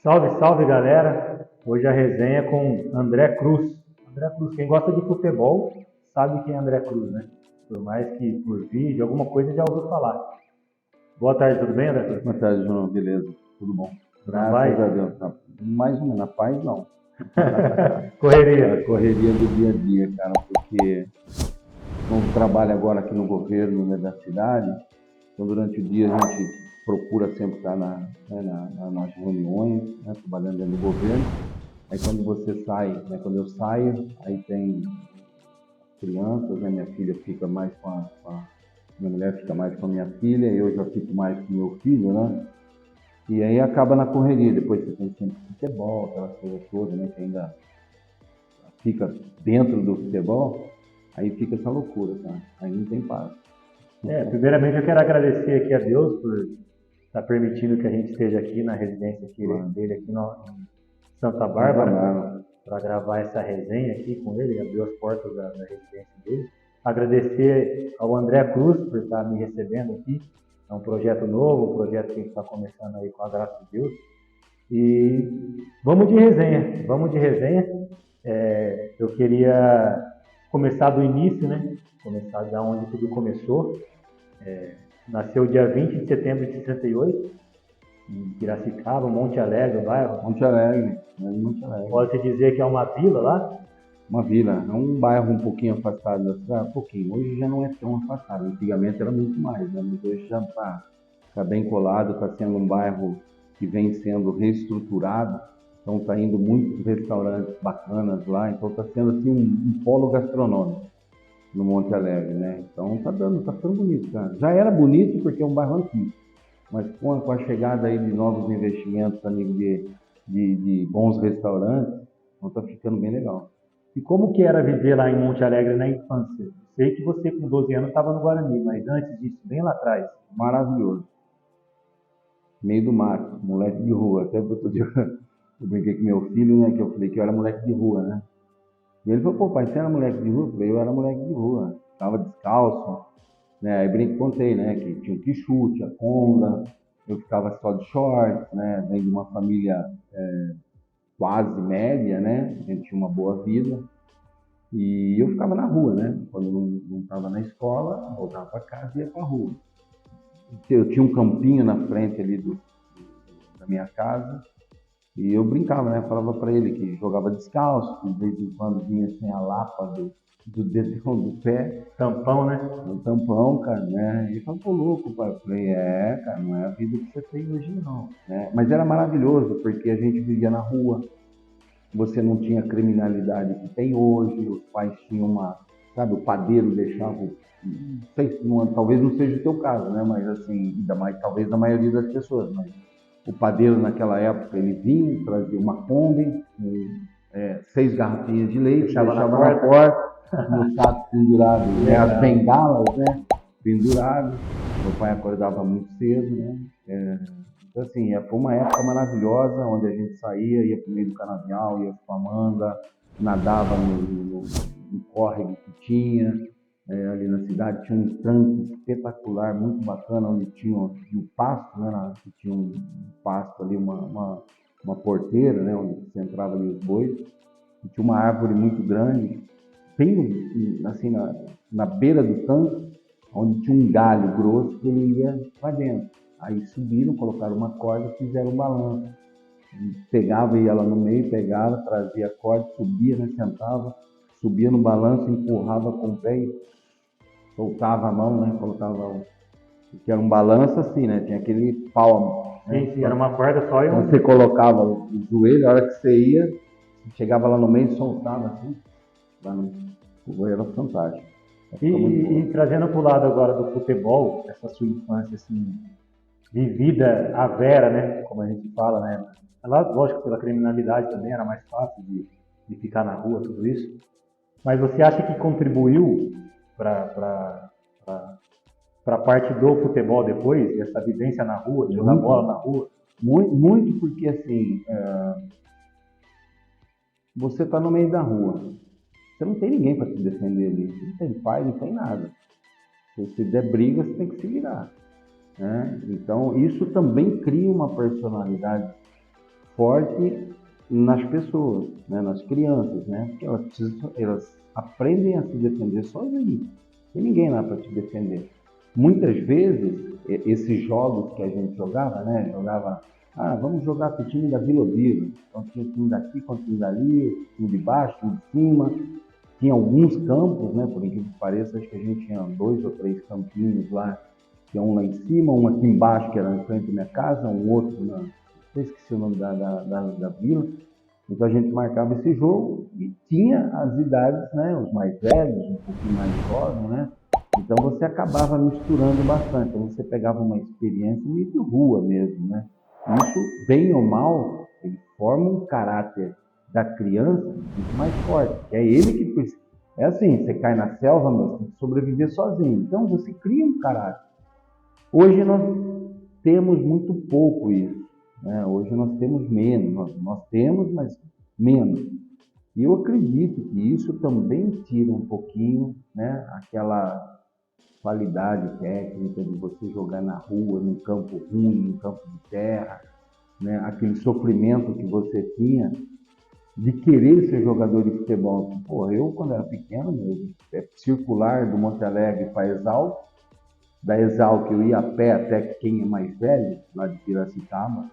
Salve, salve galera! Hoje a resenha é com André Cruz. André Cruz, quem gosta de futebol sabe quem é André Cruz, né? Por mais que por vídeo, alguma coisa já ouviu falar. Boa tarde, tudo bem, André Cruz? Boa tarde, João. Beleza? Tudo bom? Na paz? Graças a Deus. Tá. Mais ou menos. Na paz, não. Correria. A correria do dia a dia, cara, porque como trabalho agora aqui no governo, né, da cidade, então durante o dia a gente procura sempre estar nas reuniões, né, trabalhando dentro do governo. Aí quando você sai, né, quando eu saio, aí tem crianças, né, minha filha fica mais minha mulher fica mais com a minha filha, eu já fico mais com o meu filho, né? E aí acaba na correria, depois você tem sempre futebol, aquelas coisas todas, né? Que ainda fica dentro do futebol, aí fica essa loucura, tá? Aí não tem paz. Primeiramente eu quero agradecer aqui a Deus por estar permitindo que a gente esteja aqui na residência dele aqui em Santa Bárbara para gravar essa resenha aqui com ele, abriu as portas da residência dele. Agradecer ao André Cruz por estar me recebendo aqui. É um projeto novo, um projeto que a gente está começando aí com a graça de Deus. E vamos de resenha, vamos de resenha. Eu queria começar do início, né? Começar da onde tudo começou. Nasceu dia 20 de setembro de 68, em Piracicaba, Monte Alegre, o bairro. Monte Alegre, Monte Alegre. Pode-se dizer que é uma vila lá? Uma vila, é um bairro um pouquinho afastado da cidade, pouquinho. Hoje já não é tão afastado, antigamente era muito mais, né? Mas hoje já está bem colado, está sendo um bairro que vem sendo reestruturado, então está indo muitos restaurantes bacanas lá, então está sendo assim um polo gastronômico no Monte Alegre, né? Então tá ficando bonito, cara. Já era bonito porque é um bairro antigo, mas com a chegada aí de novos investimentos a nível de bons restaurantes, então tá ficando bem legal. E como que era viver lá em Monte Alegre na infância? Sei que você com 12 anos estava no Guarani, mas antes disso, bem lá atrás. Maravilhoso. Meio do mato, moleque de rua. Até outro dia eu brinquei com meu filho, né? Que eu falei que eu era moleque de rua, né? E ele falou, pô, pai, você era moleque de rua? Eu falei, eu era moleque de rua. Tava descalço, né? Aí contei, né? Que tinha o quichu, tinha conga. Eu ficava só de shorts, né? Venho de uma família quase média, né? A gente tinha uma boa vida. E eu ficava na rua, né? Quando não estava na escola, voltava para casa e ia para a rua. Eu tinha um campinho na frente ali da minha casa e eu brincava, né? Falava para ele que jogava descalço, que de vez em quando vinha assim a lapa do dedão do pé. Tampão, né? Um tampão, cara, né? E ele falou, pô, louco, pai. Eu falei, cara, não é a vida que você tem hoje não, né? Mas era maravilhoso porque a gente vivia na rua, você não tinha a criminalidade que tem hoje, os pais tinham sabe, o padeiro deixava, não sei, talvez não seja o teu caso, né, mas assim, ainda mais, talvez da maioria das pessoas, mas o padeiro naquela época, ele vinha, trazia uma Kombi, 6 garrafinhas de leite, deixava na porta, no saco pendurado, né, as bengalas, né, penduradas, meu pai acordava muito cedo, né, então, assim, foi uma época maravilhosa, onde a gente saía, ia para o meio do canavial, ia para a manga, nadava no córrego que tinha, ali na cidade tinha um tanque espetacular, muito bacana, onde tinha um pasto, né, tinha um pasto ali, uma porteira, né, onde você entrava ali os bois, e tinha uma árvore muito grande, bem assim, na beira do tanque, onde tinha um galho grosso que ele ia para dentro. Aí subiram, colocaram uma corda e fizeram um balanço. Pegava, ia lá no meio, pegava, trazia a corda, subia, né, sentava, subia no balanço, empurrava com o pé e soltava a mão, né, colocava que era um balanço assim, né, tinha aquele pau. Né? Sim, era uma corda só e então você colocava o joelho, a hora que você ia, chegava lá no meio e soltava assim, lá no era fantástico. E trazendo para o lado agora do futebol, essa sua infância assim, vivida à vera, né? Como a gente fala, né? Lógico, pela criminalidade também era mais fácil de ficar na rua, tudo isso. Mas você acha que contribuiu para a parte do futebol depois? Essa vivência na rua, de jogar bola na rua? Muito, muito porque assim, você está no meio da rua. Você não tem ninguém para te defender ali. Não tem pai, não tem nada. Se você der briga, você tem que se virar. Né? Então, isso também cria uma personalidade forte nas pessoas, né? Nas crianças, né? Porque elas aprendem a se defender sozinhas. Tem ninguém lá para te defender. Muitas vezes, esses jogos que a gente jogava, né? Vamos jogar com o time da Vila Vila. Então tinha o time daqui com o time dali, time de baixo, time de cima. Tinha alguns campos, né? Por incrível que pareça, acho que a gente tinha 2 ou 3 campinhos lá. Tinha um lá em cima, um aqui embaixo, que era na frente da minha casa, um outro eu esqueci o nome da vila. Então a gente marcava esse jogo e tinha as idades, né? Os mais velhos, um pouquinho mais jovens, né? Então você acabava misturando bastante. Então você pegava uma experiência meio de rua mesmo, né? Isso, bem ou mal, ele forma um caráter da criança muito mais forte. É ele que precisa. É assim, você cai na selva, mas tem que sobreviver sozinho. Então você cria um caráter. Hoje nós temos muito pouco isso, né? Hoje nós temos menos. Nós temos, mas menos. E eu acredito que isso também tira um pouquinho, né, aquela qualidade técnica de você jogar na rua, num campo ruim, num campo de terra, né? Aquele sofrimento que você tinha de querer ser jogador de futebol. Pô, eu quando era pequeno, circular do Monte Alegre para Exalc, da Exalc eu ia a pé até quem é mais velho, lá de Piracicaba,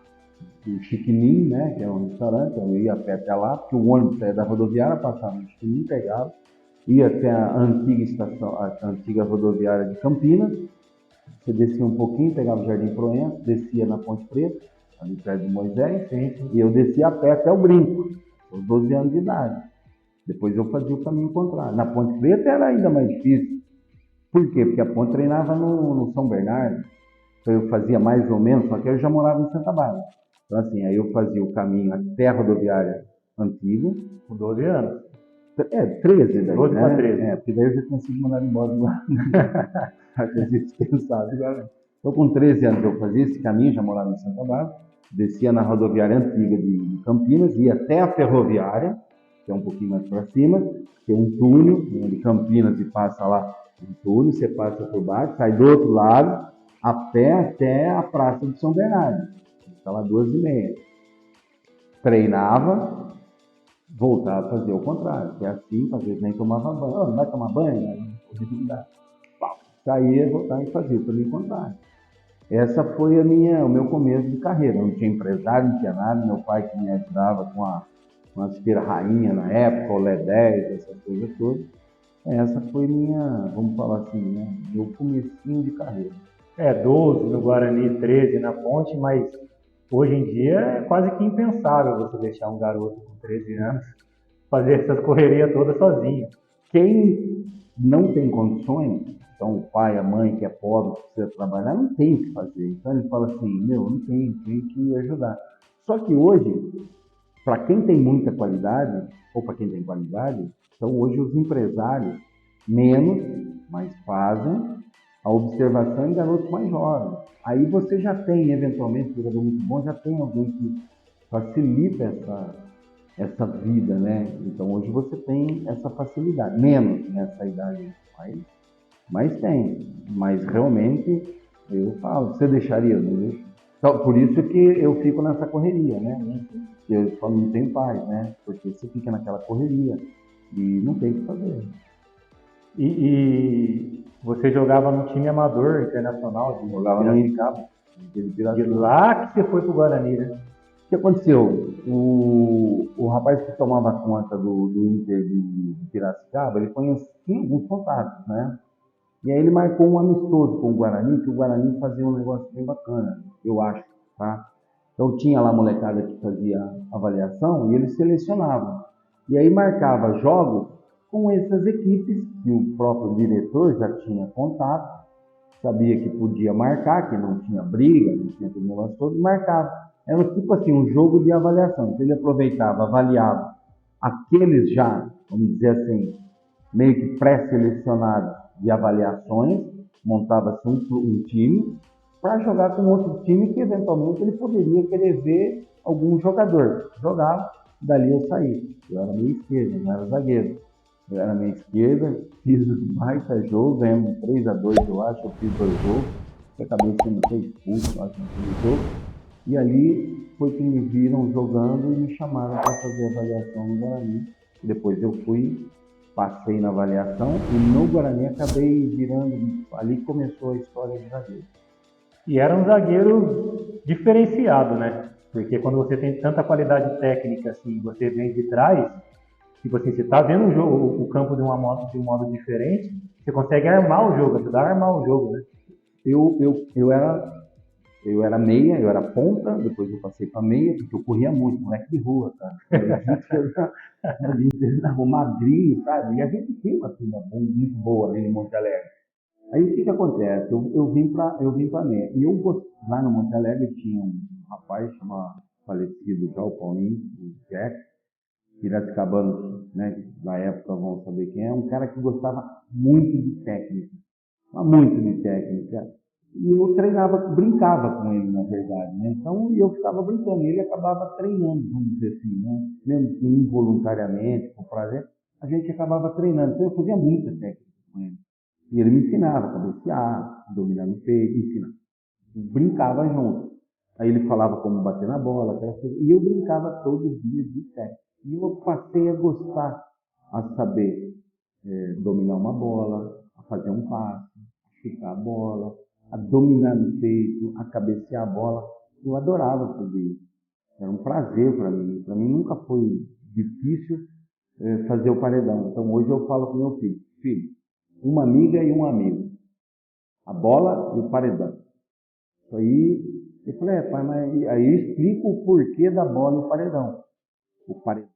o Chiquinim, né, que é um restaurante, eu ia a pé até lá, porque o ônibus saía da rodoviária, passava no Chiquinim, pegava, ia até a antiga estação, a antiga rodoviária de Campinas, você descia um pouquinho, pegava o Jardim Proença, descia na Ponte Preta, ali perto de Moisés, e eu descia a pé até o Brinco, aos 12 anos de idade. Depois eu fazia o caminho contrário. Na Ponte Preta era ainda mais difícil. Por quê? Porque a ponte treinava no São Bernardo, então eu fazia mais ou menos, só que eu já morava em Santa Bárbara. Então assim, aí eu fazia o caminho até a rodoviária antiga. Com 12 anos. 13 daí, 12 né? para 13. Porque daí eu já tinha sido mandado embora lá. Já tinha dispensado. Então com 13 anos eu fazia esse caminho, já morava em Santa Bárbara, descia na rodoviária antiga de Campinas, ia até a ferroviária, que é um pouquinho mais para cima, tem um túnel de Campinas e passa lá um túnel, você passa por baixo, sai do outro lado, a pé até a Praça de São Bernardo. Está lá 2h30. Treinava, voltava a fazer o contrário, que é assim, às vezes nem tomava banho. Não vai tomar banho? Não. Saía, voltava e fazia para o contrário. Essa foi o meu começo de carreira. Não tinha empresário, não tinha nada. Meu pai que me ajudava com a aspira rainha na época, o Lé 10, essas coisas todas. Essa foi vamos falar assim, né, meu comecinho de carreira. 12 no Guarani, 13 na Ponte, mas hoje em dia é quase que impensável você deixar um garoto com 13 anos fazer essas correrias todas sozinho. Quem não tem condições, então o pai, a mãe que é pobre, que precisa trabalhar, não tem o que fazer. Então ele fala assim, não tem que ajudar. Só que hoje, para quem tem muita qualidade, ou para quem tem qualidade, então hoje os empresários, menos, mas fazem a observação em garotos mais jovens. Aí você já tem, eventualmente, um jogador muito bom, já tem alguém que facilita essa vida, né? Então hoje você tem essa facilidade, menos nessa idade, mas tem. Mas realmente, eu falo, você deixaria? Eu deixo. Então, por isso que eu fico nessa correria, né? Eu falo, não tenho paz, né? Porque você fica naquela correria e não tem o que fazer. E você jogava no time amador internacional? Jogava no Piracicaba. De lá que você foi pro Guarani, né? O que aconteceu? O rapaz que tomava conta do Inter de Piracicaba, ele tinha alguns contatos, né? E aí ele marcou um amistoso com o Guarani, que o Guarani fazia um negócio bem bacana, eu acho, tá? Então tinha lá a molecada que fazia avaliação e eles selecionavam. E aí marcava jogos com essas equipes que o próprio diretor já tinha contato, sabia que podia marcar, que não tinha briga, não tinha aquele negócio todo, e marcava. Era tipo assim, um jogo de avaliação. Então ele aproveitava, avaliava aqueles já, vamos dizer assim, meio que pré-selecionados de avaliações, montava-se um time para jogar com outro time que eventualmente ele poderia querer ver algum jogador. Jogava, dali eu saí. Eu era meio esquerda, não era zagueiro. Eu era meio esquerda, fiz um baita jogo, ganhamos 3-2, eu acho, eu fiz 2 gols, acabei sendo 6 expulso, acho, naquele jogo. E ali foi que me viram jogando e me chamaram para fazer a avaliação no Guarani. Depois eu fui, passei na avaliação e no Guarani acabei virando, ali começou a história de zagueiro. E era um zagueiro diferenciado, né? Porque quando você tem tanta qualidade técnica assim, você vem de trás, tipo assim, você tá vendo o campo de um modo diferente, você consegue armar o jogo, ajudar a armar o jogo, né? Eu era meia, eu era ponta, depois eu passei para meia, porque eu corria muito, moleque de rua, cara. A gente era magrinho, sabe? E a gente tinha uma turma muito boa ali em Monte Alegre. Aí o que que acontece? Eu vim para meia. E lá no Monte Alegre tinha um rapaz chamado falecido já, o Paulinho, o Jack, Piracicabano, né? Na época vão saber quem é, um cara que gostava muito de técnica, mas muito de técnica. E eu treinava, brincava com ele, na verdade, né? Então eu ficava brincando, e ele acabava treinando, vamos dizer assim, né? Mesmo que involuntariamente, por prazer, a gente acabava treinando. Então eu fazia muita técnica com ele. E ele me ensinava a cabecear, dominar no peito, ensinava. Brincava junto. Aí ele falava como bater na bola, aquela coisa. E eu brincava todo dia de técnica. E eu passei a gostar, a saber dominar uma bola, a fazer um passe, a ficar a bola, a dominar no peito, a cabecear a bola. Eu adorava fazer isso. Era um prazer para mim. Para mim nunca foi difícil fazer o paredão. Então hoje eu falo com meu filho, uma amiga e um amigo. A bola e o paredão. Isso aí, eu falei, pai, mas aí eu explico o porquê da bola e o paredão. O paredão